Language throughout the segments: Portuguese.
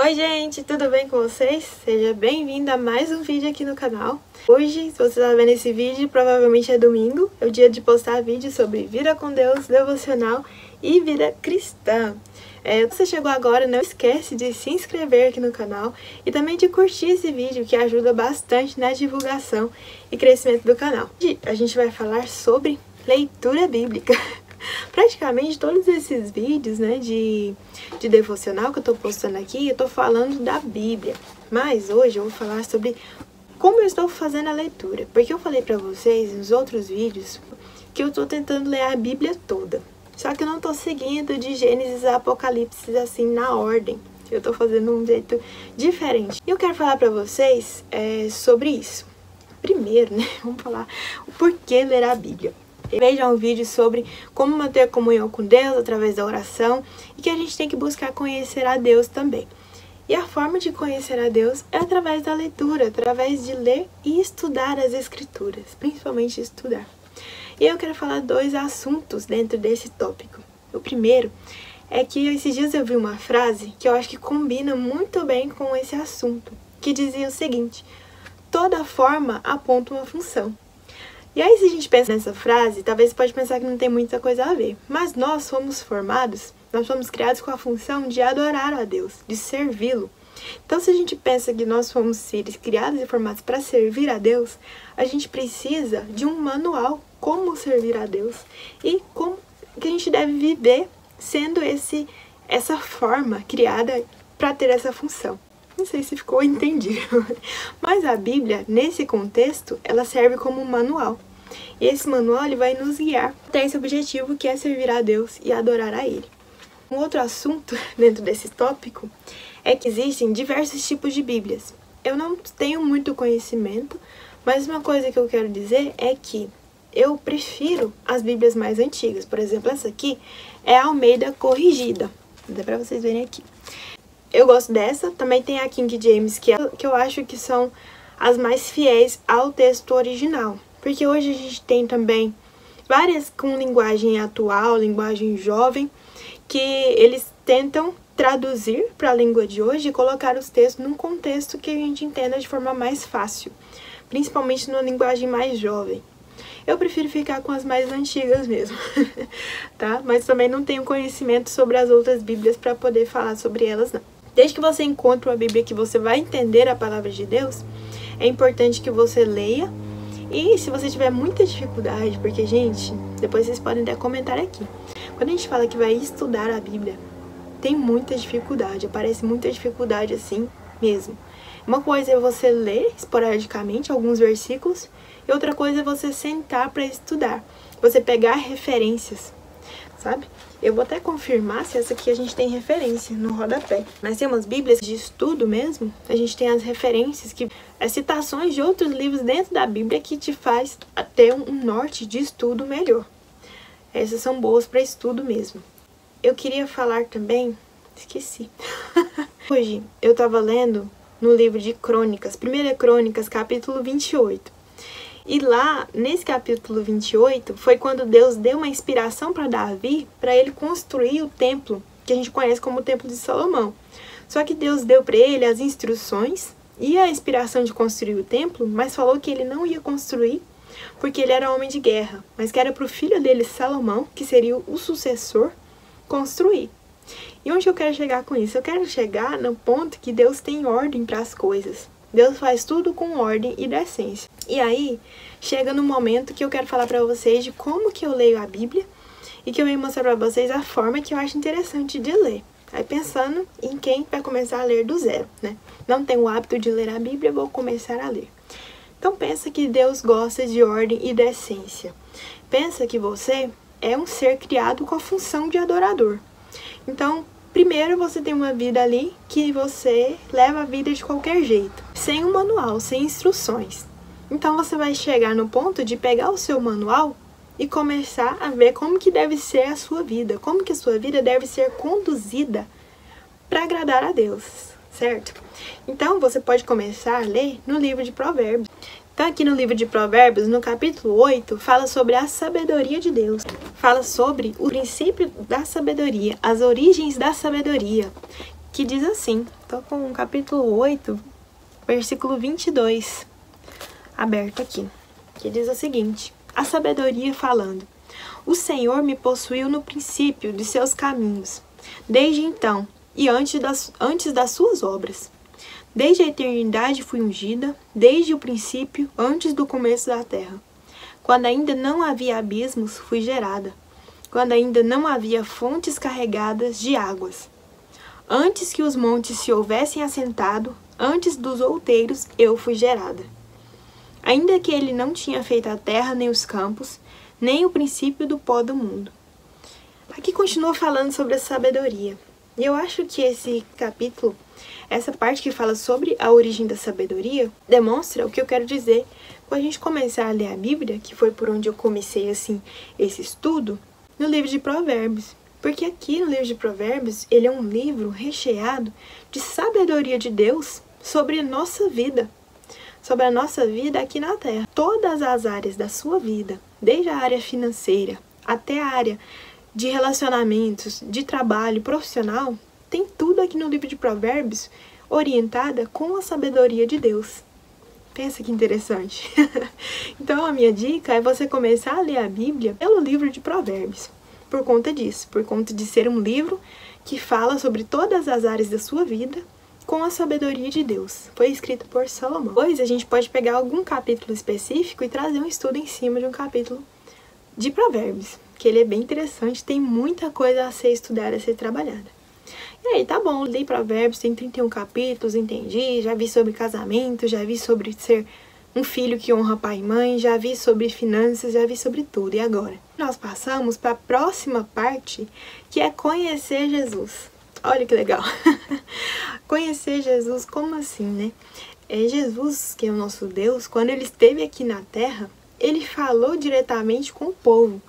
Oi gente, tudo bem com vocês? Seja bem-vindo a mais um vídeo aqui no canal. Hoje, se você está vendo esse vídeo, provavelmente é domingo, é o dia de postar vídeo sobre vida com Deus, devocional e vida cristã. Se você chegou agora, não esquece de se inscrever aqui no canal e também de curtir esse vídeo, que ajuda bastante na divulgação e crescimento do canal. Hoje a gente vai falar sobre leitura bíblica. Praticamente todos esses vídeos, né, de devocional que eu tô postando aqui, eu tô falando da Bíblia. Mas hoje eu vou falar sobre como eu estou fazendo a leitura. Porque eu falei pra vocês nos outros vídeos que eu tô tentando ler a Bíblia toda. Só que eu não tô seguindo de Gênesis a Apocalipse assim na ordem. Eu tô fazendo um jeito diferente. E eu quero falar pra vocês sobre isso. Primeiro, né, vamos falar o porquê ler a Bíblia. Veja um vídeo sobre como manter comunhão com Deus através da oração e que a gente tem que buscar conhecer a Deus também. E a forma de conhecer a Deus é através da leitura, através de ler e estudar as Escrituras, principalmente estudar. E eu quero falar dois assuntos dentro desse tópico. O primeiro é que esses dias eu vi uma frase que eu acho que combina muito bem com esse assunto, que dizia o seguinte: toda forma aponta uma função. E aí, se a gente pensa nessa frase, talvez você pode pensar que não tem muita coisa a ver. Mas nós fomos formados, nós fomos criados com a função de adorar a Deus, de servi-lo. Então, se a gente pensa que nós fomos seres criados e formados para servir a Deus, a gente precisa de um manual como servir a Deus e como que a gente deve viver sendo essa forma criada para ter essa função. Não sei se ficou entendido, mas a Bíblia, nesse contexto, ela serve como um manual. E esse manual ele vai nos guiar até esse objetivo, que é servir a Deus e adorar a Ele. Um outro assunto dentro desse tópico é que existem diversos tipos de Bíblias. Eu não tenho muito conhecimento, mas uma coisa que eu quero dizer é que eu prefiro as Bíblias mais antigas. Por exemplo, essa aqui é a Almeida Corrigida. Dá pra vocês verem aqui. Eu gosto dessa, também tem a King James, que eu acho que são as mais fiéis ao texto original. Porque hoje a gente tem também várias com linguagem atual, linguagem jovem, que eles tentam traduzir para a língua de hoje e colocar os textos num contexto que a gente entenda de forma mais fácil, principalmente numa linguagem mais jovem. Eu prefiro ficar com as mais antigas mesmo, tá? Mas também não tenho conhecimento sobre as outras Bíblias para poder falar sobre elas, não. Desde que você encontre uma Bíblia que você vai entender a palavra de Deus, é importante que você leia. E se você tiver muita dificuldade, porque, gente, depois vocês podem até comentar aqui. Quando a gente fala que vai estudar a Bíblia, tem muita dificuldade, aparece muita dificuldade assim mesmo. Uma coisa é você ler esporadicamente alguns versículos, e outra coisa é você sentar para estudar, você pegar referências, sabe? Eu vou até confirmar se essa aqui a gente tem referência no rodapé. Mas tem umas Bíblias de estudo mesmo, a gente tem as referências, que citações de outros livros dentro da Bíblia que te faz ter um norte de estudo melhor. Essas são boas para estudo mesmo. Eu queria falar também, esqueci. Hoje eu tava lendo no livro de Crônicas, 1 Crônicas, capítulo 28. E lá, nesse capítulo 28, foi quando Deus deu uma inspiração para Davi, para ele construir o templo, que a gente conhece como o Templo de Salomão. Só que Deus deu para ele as instruções e a inspiração de construir o templo, mas falou que ele não ia construir, porque ele era homem de guerra, mas que era para o filho dele, Salomão, que seria o sucessor, construir. E onde eu quero chegar com isso? Eu quero chegar no ponto que Deus tem ordem para as coisas. Deus faz tudo com ordem e decência. E aí, chega no momento que eu quero falar pra vocês de como que eu leio a Bíblia e que eu venho mostrar pra vocês a forma que eu acho interessante de ler. Aí pensando em quem vai começar a ler do zero, né? Não tenho o hábito de ler a Bíblia, vou começar a ler. Então pensa que Deus gosta de ordem e decência. Pensa que você é um ser criado com a função de adorador. Então, primeiro você tem uma vida ali que você leva a vida de qualquer jeito, sem um manual, sem instruções. Então você vai chegar no ponto de pegar o seu manual e começar a ver como que deve ser a sua vida, como que a sua vida deve ser conduzida para agradar a Deus, certo? Então você pode começar a ler no livro de Provérbios. Então aqui no livro de Provérbios, no capítulo 8, fala sobre a sabedoria de Deus. Fala sobre o princípio da sabedoria, as origens da sabedoria, que diz assim: Tô com o capítulo 8, versículo 22, aberto aqui, que diz o seguinte: a sabedoria falando. O Senhor me possuiu no princípio de seus caminhos, desde então e antes das suas obras. Desde a eternidade fui ungida, desde o princípio, antes do começo da terra. Quando ainda não havia abismos, fui gerada. Quando ainda não havia fontes carregadas de águas. Antes que os montes se houvessem assentado, antes dos outeiros, eu fui gerada. Ainda que ele não tinha feito a terra nem os campos, nem o princípio do pó do mundo. Aqui continua falando sobre a sabedoria. E eu acho que esse capítulo, essa parte que fala sobre a origem da sabedoria, demonstra o que eu quero dizer quando a gente começar a ler a Bíblia, que foi por onde eu comecei assim esse estudo, no livro de Provérbios. Porque aqui no livro de Provérbios, ele é um livro recheado de sabedoria de Deus sobre a nossa vida. Sobre a nossa vida aqui na Terra. Todas as áreas da sua vida, desde a área financeira até a área de relacionamentos, de trabalho profissional, tem tudo aqui no livro de Provérbios orientada com a sabedoria de Deus. Pensa que interessante. Então a minha dica é você começar a ler a Bíblia pelo livro de Provérbios. Por conta disso, por conta de ser um livro que fala sobre todas as áreas da sua vida com a sabedoria de Deus. Foi escrito por Salomão. Depois a gente pode pegar algum capítulo específico e trazer um estudo em cima de um capítulo de Provérbios, que ele é bem interessante, tem muita coisa a ser estudada, a ser trabalhada. E aí, tá bom, li Provérbios, tem 31 capítulos, entendi, já vi sobre casamento, já vi sobre ser um filho que honra pai e mãe, já vi sobre finanças, já vi sobre tudo. E agora? Nós passamos para a próxima parte, que é conhecer Jesus. Olha que legal. Conhecer Jesus, como assim, né? Jesus, que é o nosso Deus, quando ele esteve aqui na Terra, ele falou diretamente com o povo.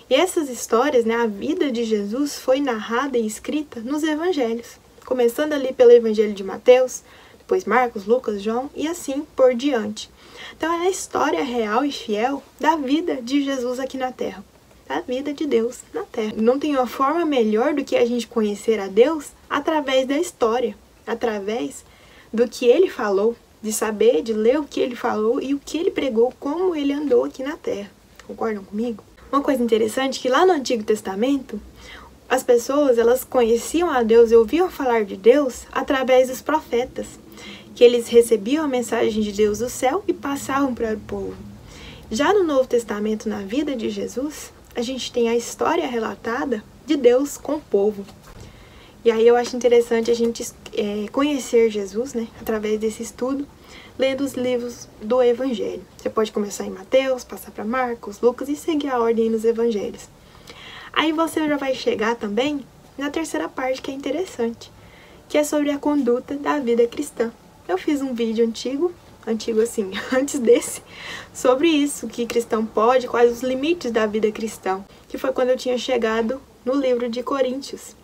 E essas histórias, né, a vida de Jesus foi narrada e escrita nos evangelhos. Começando ali pelo evangelho de Mateus, depois Marcos, Lucas, João e assim por diante. Então é a história real e fiel da vida de Jesus aqui na Terra. Da vida de Deus na Terra. Não tem uma forma melhor do que a gente conhecer a Deus através da história, através do que ele falou, de saber, de ler o que ele falou e o que ele pregou, como ele andou aqui na Terra. Concordam comigo? Uma coisa interessante é que lá no Antigo Testamento, as pessoas elas conheciam a Deus e ouviam falar de Deus através dos profetas, que eles recebiam a mensagem de Deus do céu e passavam para o povo. Já no Novo Testamento, na vida de Jesus, a gente tem a história relatada de Deus com o povo. E aí eu acho interessante a gente conhecer Jesus, né, através desse estudo, lendo os livros do Evangelho. Você pode começar em Mateus, passar para Marcos, Lucas e seguir a ordem nos Evangelhos. Aí você já vai chegar também na terceira parte, que é interessante, que é sobre a conduta da vida cristã. Eu fiz um vídeo antigo assim, antes desse, sobre isso, que cristão pode, quais os limites da vida cristã, que foi quando eu tinha chegado no livro de Coríntios.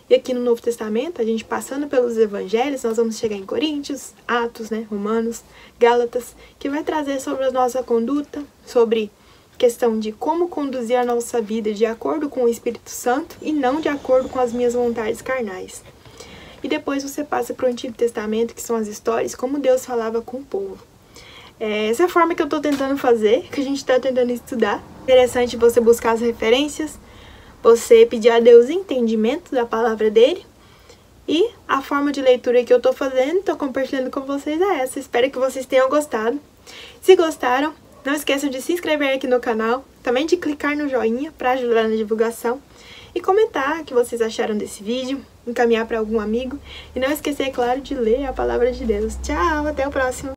E aqui no Novo Testamento, a gente passando pelos evangelhos, nós vamos chegar em Coríntios, Atos, né, Romanos, Gálatas, que vai trazer sobre a nossa conduta, sobre questão de como conduzir a nossa vida de acordo com o Espírito Santo e não de acordo com as minhas vontades carnais. E depois você passa para o Antigo Testamento, que são as histórias, como Deus falava com o povo. Essa é a forma que eu estou tentando fazer, que a gente está tentando estudar. Interessante você buscar as referências, você pedir a Deus entendimento da palavra dele. E a forma de leitura que eu estou fazendo, estou compartilhando com vocês é essa. Espero que vocês tenham gostado. Se gostaram, não esqueçam de se inscrever aqui no canal, também de clicar no joinha para ajudar na divulgação. E comentar o que vocês acharam desse vídeo, encaminhar para algum amigo. E não esquecer, é claro, de ler a palavra de Deus. Tchau, até o próximo!